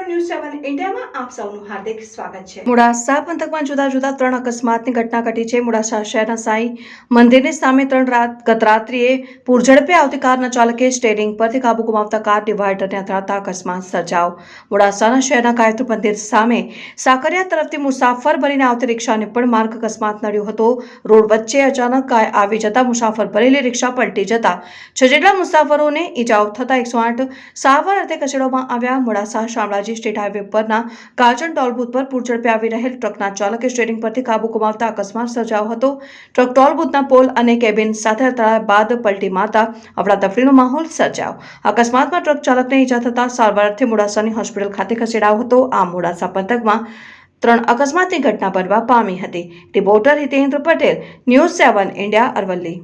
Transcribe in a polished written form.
News 7 ઇન્ડિયામાં આપ સૌનું હાર્દિક સ્વાગત છે। મોડાસા પંથકમાં જુદા જુદા 3 અકસ્માતની ઘટના ઘટી છે। મોડાસા શહેરના સાંઈ મંદિરની સામે ગત રાત્રિએ પૂરઝડપે આવતી કારના ચાલકે સ્ટીયરિંગ પરથી કાબુ ગુમાવતા કાર ડિવાઈડરને અથડાતા અકસ્માત સર્જાયો। મોડાસાના શહેરના ગાયત્રી મંદિર સામે સાકરિયા તરફથી મુસાફર ભરીને આવતી રિક્ષાને પણ માર્ગ અકસ્માત નડ્યો હતો। રોડ વચ્ચે અચાનક આવી જતા મુસાફર ભરેલી રિક્ષા પલટી જતા 6 જેટલા મુસાફરોને ઈજાઓ થતા 108 સારવાર અર્થે ખસેડવામાં આવ્યા। મોડાસા શામળાજી સ્ટેટ હાઈવે પરના કાચન ટોલ બૂથ પર પૂરઝડપે આવી રહેલ ટ્રકના ચાલકે સ્ટીયરિંગ પરથી કાબુ ગુમાવતા અકસ્માત સર્જાયો હતો। ટ્રક ટોલ બૂથના પોલ અને કેબિન સાથે અથડાયા બાદ પલટી મારતા અફડાતફડીનો માહોલ સર્જાયો। અકસ્માતમાં ટ્રક ચાલકને ઈજા થતા સારવાર અર્થે મોડાસાની હોસ્પિટલ ખાતે ખસેડાયો હતો। આ મોડાસા પંથકમાં 3 અકસ્માતની ઘટના બનવા પામી હતી। Reporter Hitendra Patel, news 7 India, Aravalli.